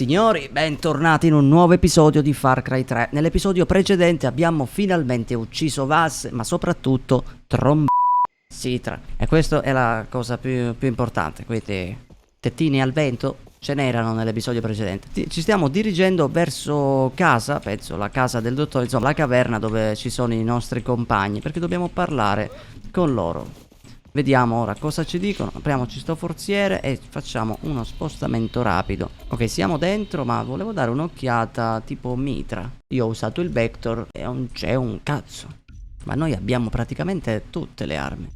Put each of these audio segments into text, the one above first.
Signori, bentornati in un nuovo episodio di Far Cry 3. Nell'episodio precedente abbiamo finalmente ucciso Vaas, ma soprattutto Citra. E questa è la cosa più importante. Quindi tettini al vento ce n'erano nell'episodio precedente. Ci stiamo dirigendo verso casa, penso la casa del dottore, insomma la caverna dove ci sono i nostri compagni, perché dobbiamo parlare con loro. Vediamo ora cosa ci dicono. Apriamoci sto forziere e facciamo uno spostamento rapido. Ok, siamo dentro, ma volevo dare un'occhiata tipo mitra. Io ho usato il Vector e non c'è un cazzo. Ma noi abbiamo praticamente tutte le armi.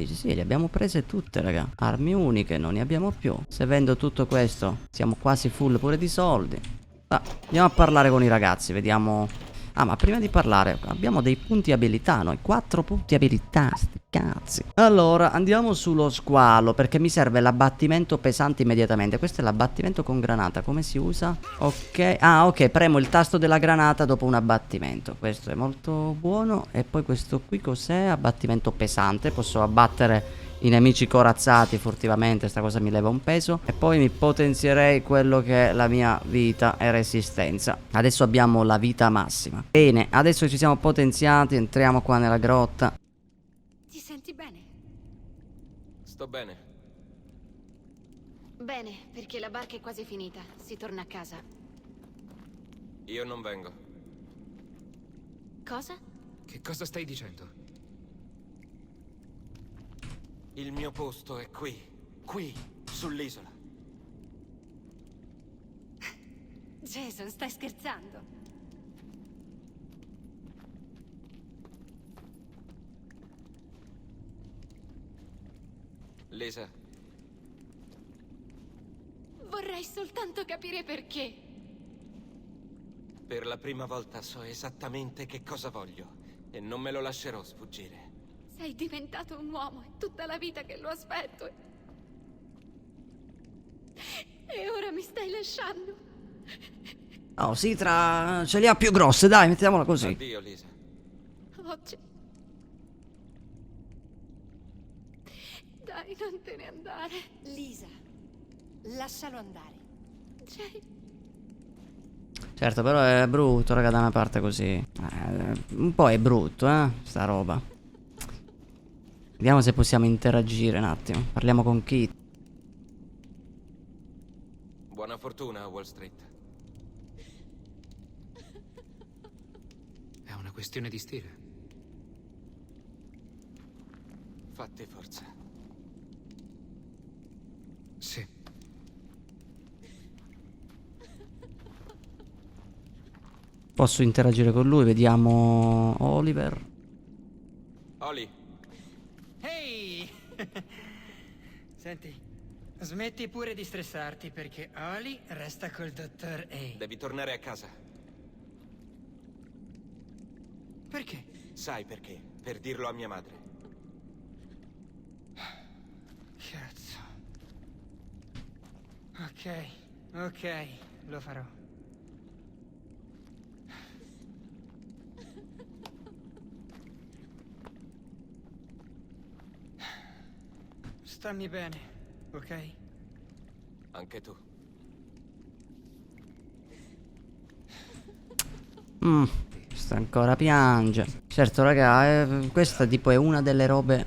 Sì, le abbiamo prese tutte, raga. Armi uniche, non ne abbiamo più. Se vendo tutto questo, siamo quasi full pure di soldi. Andiamo a parlare con i ragazzi, vediamo. Ah, ma prima di parlare, abbiamo dei punti abilità noi, 4 punti abilità, sti cazzi. Allora, andiamo sullo squalo, perché mi serve l'abbattimento pesante immediatamente. Questo è l'abbattimento con granata, come si usa? Ok, ok, premo il tasto della granata dopo un abbattimento. Questo è molto buono. E poi questo qui cos'è? Abbattimento pesante, posso abbattere i nemici corazzati furtivamente, sta cosa mi leva un peso. E poi mi potenzierei quello che è la mia vita e resistenza. Adesso abbiamo la vita massima. Bene, adesso ci siamo potenziati, entriamo qua nella grotta. Ti senti bene? Sto bene. Bene, perché la barca è quasi finita. Si torna a casa. Io non vengo. Cosa? Che cosa stai dicendo? Il mio posto è qui, sull'isola. Jason, stai scherzando? Lisa, Vorrei soltanto capire perché. per la prima volta so esattamente che cosa voglio e non me lo lascerò sfuggire. Sei diventato un uomo, è tutta la vita che lo aspetto. E ora mi stai lasciando. Oh, Citra ce li ha più grosse, dai, mettiamola così. Addio, Lisa. Oggi. Dai, non te ne andare. Lisa, lascialo andare. Jay. Certo, però è brutto, raga, da una parte così. Un po' è brutto, sta roba. Vediamo se possiamo interagire un attimo. Parliamo con Kit. Buona fortuna a Wall Street. È una questione di stile. Fatti forza. Sì. Posso interagire con lui, vediamo Oliver. Oli, Ehi! Senti, smetti pure di stressarti perché Oli resta col dottor A. devi tornare a casa. Perché? Sai perché? Per dirlo a mia madre. Cazzo. Ok, lo farò. Stammi bene, ok? Anche tu. Sta ancora piange. Certo, raga, questa tipo è una delle robe.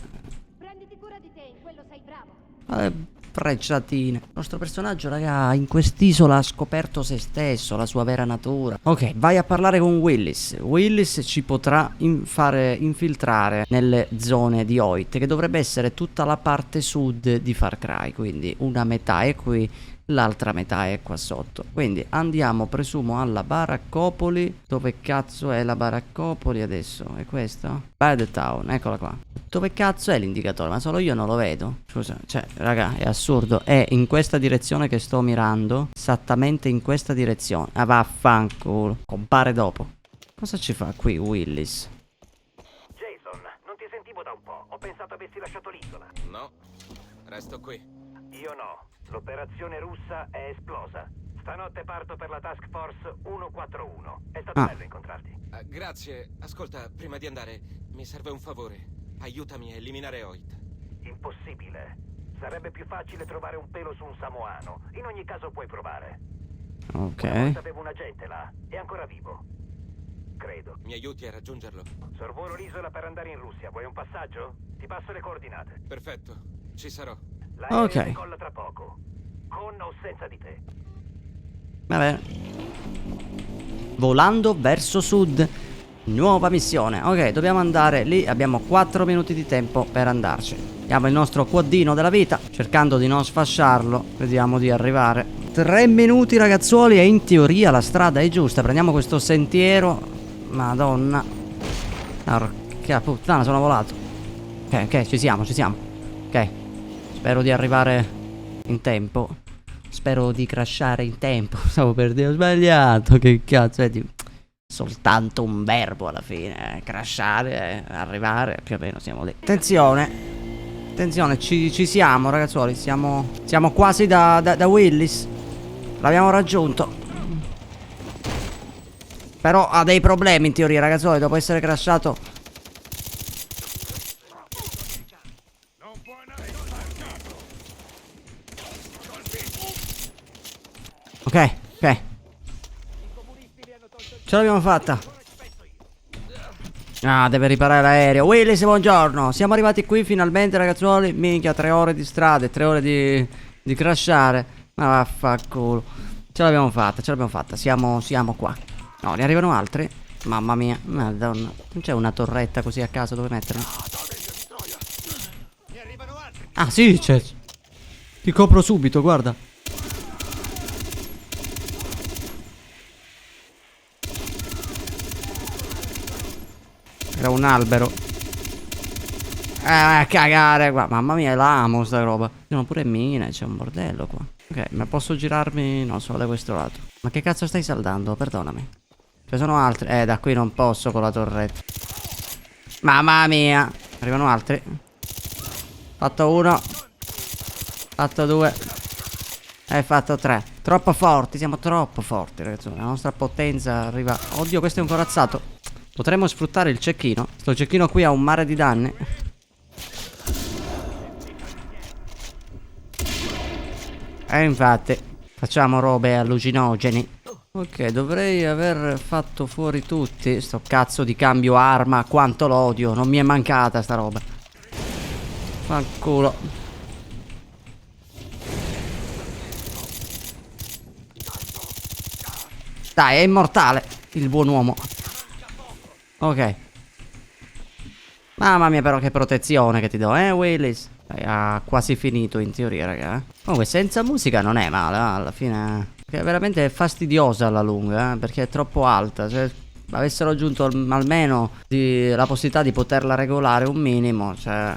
Prenditi cura di te, in quello sei bravo. Frecciatine. Il nostro personaggio, raga, in quest'isola ha scoperto se stesso, la sua vera natura. Ok, vai a parlare con Willis. Willis ci potrà fare infiltrare nelle zone di Hoyt, che dovrebbe essere tutta la parte sud di Far Cry. Quindi una metà è qui, l'altra metà è qua sotto. Quindi andiamo, presumo, alla baraccopoli. Dove cazzo è la baraccopoli adesso? È questo? Bad Town, eccola qua. Dove cazzo è l'indicatore? Ma solo io non lo vedo. Scusa, cioè, raga, è assurdo. È in questa direzione che sto mirando. Esattamente in questa direzione. Ah, vaffanculo. Compare dopo. Cosa ci fa qui Willis? Jason, non ti sentivo da un po'. Ho pensato avessi lasciato l'isola. No, resto qui. Io no. L'operazione russa è esplosa. Stanotte parto per la Task Force 141. È stato bello incontrarti. Grazie. Ascolta, prima di andare, mi serve un favore. Aiutami a eliminare Hoyt. Impossibile. Sarebbe più facile trovare un pelo su un samoano. In ogni caso puoi provare. Una Ok. volta avevo un agente là. È ancora vivo. Credo. Mi aiuti a raggiungerlo? Sorvolo l'isola per andare in Russia. Vuoi un passaggio? Ti passo le coordinate. Perfetto, ci sarò. L'aereo Ok. decolla tra poco. Con o senza di te. Va bene. Volando verso sud. Nuova missione. Ok, dobbiamo andare lì. Abbiamo 4 minuti di tempo per andarci. Abbiamo il nostro quaddino della vita. Cercando di non sfasciarlo. Vediamo di arrivare. 3 minuti, ragazzuoli. E in teoria la strada è giusta. Prendiamo questo sentiero. Madonna. Porca puttana, sono volato. Ok, ci siamo. Ok. Spero di arrivare in tempo. Spero di crashare in tempo. Stavo per dire, ho sbagliato. Che cazzo è di... Soltanto un verbo alla fine. Crashare, arrivare. Più o meno siamo lì. Attenzione, ci siamo, ragazzuoli. Siamo quasi da Willis. L'abbiamo raggiunto. Però ha dei problemi in teoria, ragazzuoli. Dopo essere crashato. Ok. Ce l'abbiamo fatta. Ah, deve riparare l'aereo. Willis, buongiorno. Siamo arrivati qui finalmente, ragazzuoli. Minchia, 3 ore di strade, 3 ore di crashare. Ma vaffanculo. Ce l'abbiamo fatta. Siamo qua. No, ne arrivano altri. Mamma mia, madonna. Non c'è una torretta così a caso dove metterla? Ah, sì, c'è. Ti copro subito, guarda. Era un albero. Cagare qua. Mamma mia, l'amo sta roba. Ci sono pure mine, c'è un bordello qua. Ok, ma posso girarmi, non so, da questo lato. Ma che cazzo stai saldando? Perdonami. Ci sono altri. Da qui non posso con la torretta. Mamma mia. Arrivano altri. Fatto uno. Fatto due. E fatto 3. Troppo forti, siamo troppo forti, ragazzi. La nostra potenza arriva. Oddio, questo è un corazzato. Potremmo sfruttare il cecchino. Sto cecchino qui ha un mare di danni. E infatti facciamo robe allucinogeni. Ok, dovrei aver fatto fuori tutti. Sto cazzo di cambio arma, quanto l'odio. Non mi è mancata sta roba. Fanculo. Dai, è immortale il buon uomo. Ok. Mamma mia, però che protezione che ti do, Willis? Ha quasi finito in teoria, raga. Comunque senza musica non è male, alla fine. Che è veramente fastidiosa alla lunga, perché è troppo alta. Se avessero aggiunto almeno la possibilità di poterla regolare un minimo, cioè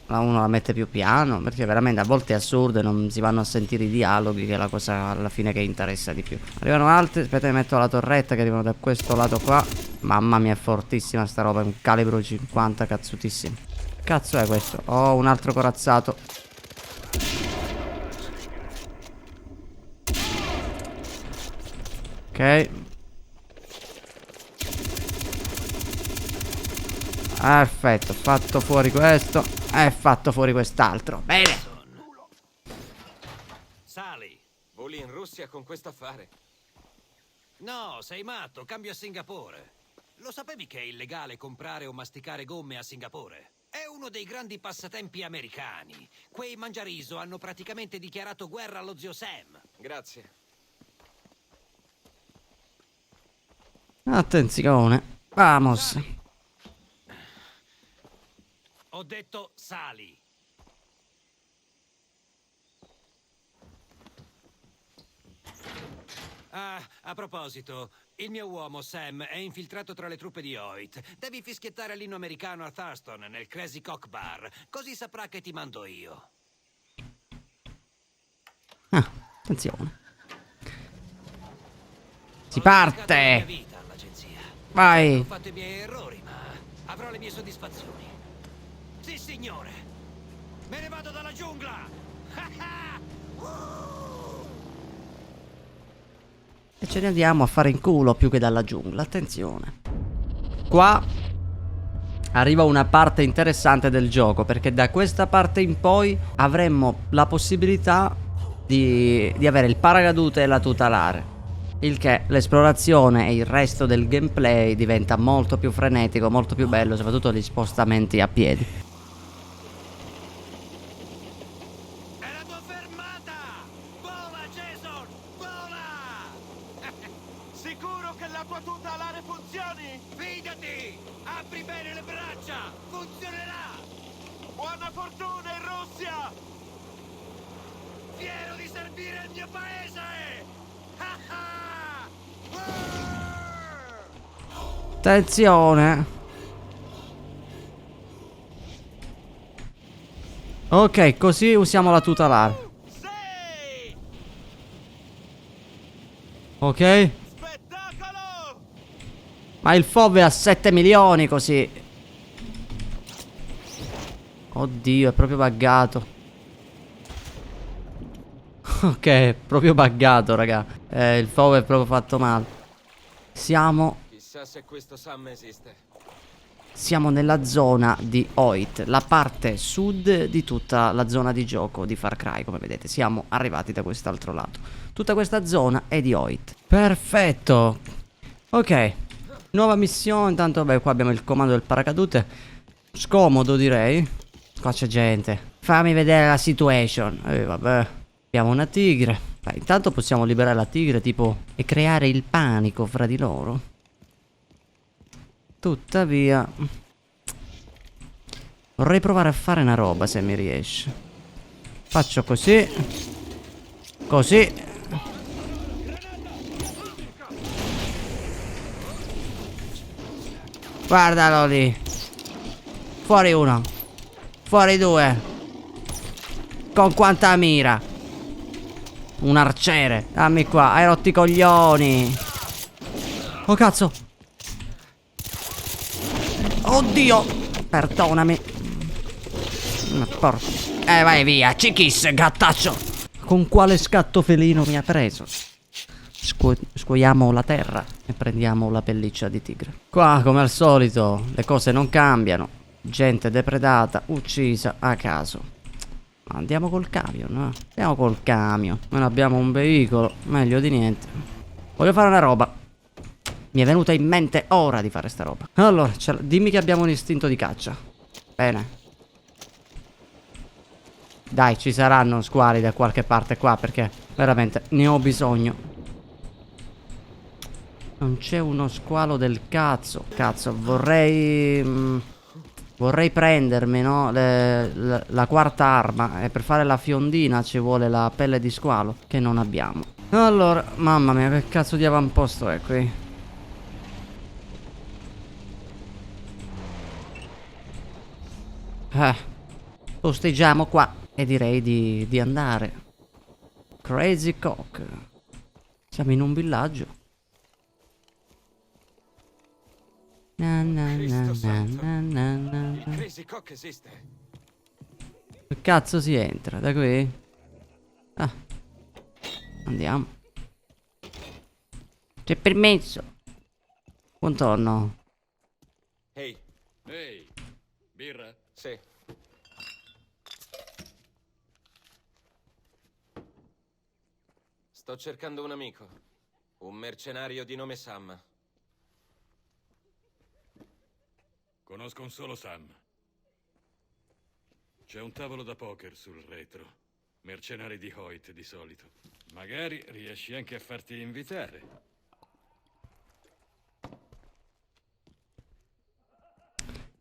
la uno la mette più piano, perché veramente a volte è assurdo e non si vanno a sentire i dialoghi, che è la cosa alla fine che interessa di più. Arrivano altri, aspetta, mi metto la torretta che arrivano da questo lato qua. Mamma mia, è fortissima sta roba, è un calibro 50, cazzutissimo. Cazzo è questo? Oh, un altro corazzato. Ok. Perfetto, fatto fuori questo e fatto fuori quest'altro. Bene. Sali. Voli in Russia con questo affare. No, sei matto, cambio a Singapore. Lo sapevi che è illegale comprare o masticare gomme a Singapore? È uno dei grandi passatempi americani. Quei mangiariso hanno praticamente dichiarato guerra allo zio Sam. Grazie. Attenzione. Vamos. Ho detto sali. Ah, a proposito, il mio uomo Sam è infiltrato tra le truppe di Hoyt. Devi fischiettare l'inno americano a Thurston nel Crazy Cock Bar, così saprà che ti mando io. Ah, attenzione. Si Ho dedicato parte. la mia vita all'agenzia. Vai. Ho fatto i miei errori, ma avrò le mie soddisfazioni. Sì, signore. Me ne vado dalla giungla. E ce ne andiamo a fare in culo più che dalla giungla. Attenzione. Qua arriva una parte interessante del gioco, perché da questa parte in poi avremmo la possibilità di avere il paracadute e la tutelare. Il che l'esplorazione e il resto del gameplay diventa molto più frenetico, molto più bello, soprattutto gli spostamenti a piedi. È la tua fermata! Vola, Jason! Vola! Sicuro che la tua tuta alare funzioni? Fidati! Apri bene le braccia! Funzionerà! Buona fortuna in Russia! Fiero di servire il mio paese! Ah ah! Attenzione. Ok, così usiamo la tutelare. Sì! Ok. Spettacolo! Ma il FOV è a 7 milioni così. Oddio, è proprio buggato. Ok, è proprio buggato, raga. Il FOV è proprio fatto male. Siamo Chissà se questo Sam esiste. nella zona di Hoyt, la parte sud di tutta la zona di gioco di Far Cry, come vedete. Siamo arrivati da quest'altro lato. Tutta questa zona è di Hoyt. Perfetto. Ok, nuova missione. Intanto, beh, qua abbiamo il comando del paracadute. Scomodo, direi. Qua c'è gente. Fammi vedere la situation. Vabbè. Abbiamo una tigre. Beh, intanto possiamo liberare la tigre, tipo, e creare il panico fra di loro. Tuttavia vorrei provare a fare una roba, se mi riesce. Faccio così. Così. Guardalo lì. Fuori uno. Fuori due. Con quanta mira. Un arciere. Dammi qua. Hai rotto i coglioni. Oh cazzo. Oddio. Perdonami. Vai via. Cichis, gattaccio. Con quale scatto felino mi ha preso? Scuoiamo la terra e prendiamo la pelliccia di tigre. Qua, come al solito, le cose non cambiano. Gente depredata, uccisa a caso. Andiamo col camion, no? Andiamo col camion. Non abbiamo un veicolo, meglio di niente. Voglio fare una roba. Mi è venuta in mente ora di fare sta roba. Allora, dimmi che abbiamo un istinto di caccia. Bene. Dai, ci saranno squali da qualche parte qua, perché veramente ne ho bisogno. Non c'è uno squalo del cazzo. Cazzo, vorrei prendermi, no? La quarta arma. E per fare la fiondina ci vuole la pelle di squalo, che non abbiamo. Allora, mamma mia, che cazzo di avamposto è qui? Posteggiamo qua. E direi di andare. Crazy Cock. Siamo in un villaggio. Cristo santo. Il Crazy Cock esiste. Che cazzo si entra? Da qui? Ah. Andiamo. C'è permesso. Buongiorno. Ehi, Ehi, birra? sì. Sto cercando un amico. Un mercenario di nome Sam. Conosco un solo Sam. C'è un tavolo da poker sul retro. Mercenari di Hoyt di solito. Magari riesci anche a farti invitare.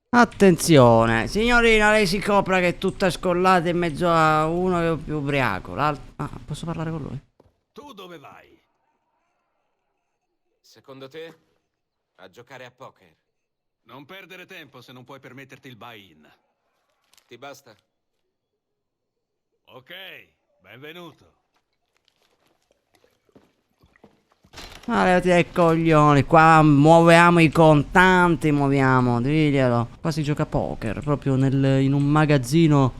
Attenzione, signorina, lei si copra che è tutta scollata in mezzo a uno che è più ubriaco. L'altro. Ah, posso parlare con lui? Tu dove vai? Secondo te? A giocare a poker. Non perdere tempo se non puoi permetterti il buy-in. Ti basta? Ok, benvenuto. Ma levati dai coglioni, qua muoviamo i contanti, muoviamo, diglielo. Qua si gioca a poker, proprio in un magazzino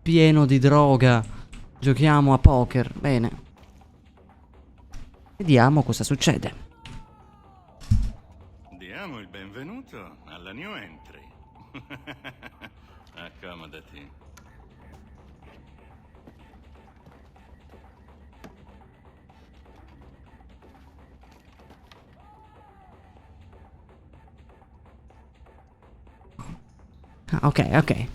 pieno di droga. Giochiamo a poker, bene. Vediamo cosa succede. Diamo il benvenuto alla new entry. Accomodati. Ah, ok, ok.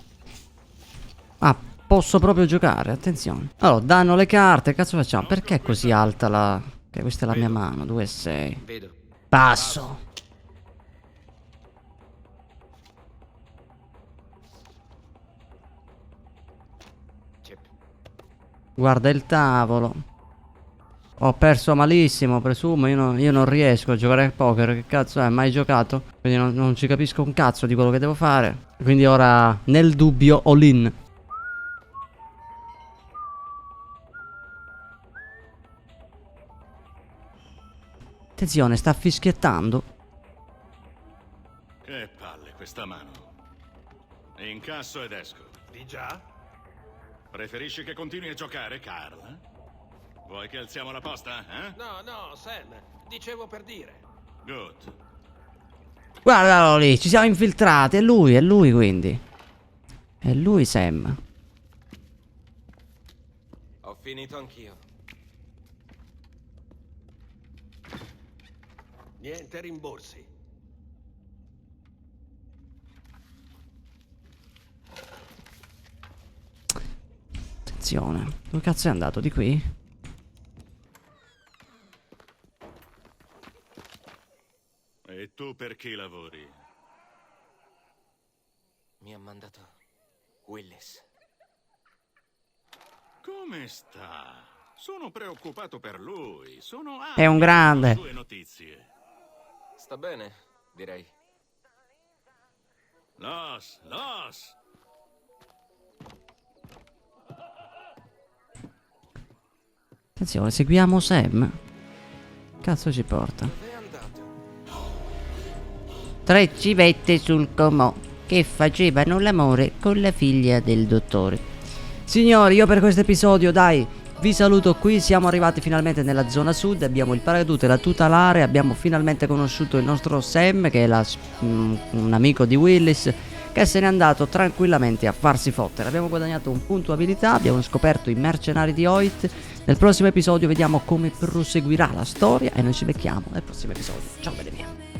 Ah, posso proprio giocare, attenzione. Allora, danno le carte, cazzo facciamo? Perché è così alta la... Ok, questa è la mia mano, 2-6. Vedo. Passo. Chip. Guarda il tavolo. Ho perso malissimo, presumo. Io non riesco a giocare a poker. Che cazzo è? Mai giocato? Quindi non ci capisco un cazzo di quello che devo fare. Quindi ora, nel dubbio, all in. Attenzione, sta fischiettando. Che palle questa mano. Incasso ed esco. Di già? Preferisci che continui a giocare, Carl? Vuoi che alziamo la posta, eh? No, no, Sam. Dicevo per dire. Good. Guardalo lì, ci siamo infiltrati. È lui quindi. È lui Sam. Ho finito anch'io. Niente rimborsi. Attenzione. Dove cazzo è andato? Di qui? E tu per chi lavori? Mi ha mandato Willis. Come sta? Sono preoccupato per lui. Sono È un grande. sue notizie. Sta bene, direi. Los. Attenzione, seguiamo Sam. Cazzo ci porta? Dove è andato? 3 civette sul comò che facevano l'amore con la figlia del dottore. Signori, io per questo episodio, dai, vi saluto qui. Siamo arrivati finalmente nella zona sud. Abbiamo il paracadute, la tutelare. Abbiamo finalmente conosciuto il nostro Sam, che è un amico di Willis, che se n'è andato tranquillamente a farsi fottere. Abbiamo guadagnato un punto abilità. Abbiamo scoperto i mercenari di Hoyt. Nel prossimo episodio vediamo come proseguirà la storia. E noi ci becchiamo nel prossimo episodio. Ciao belli miei.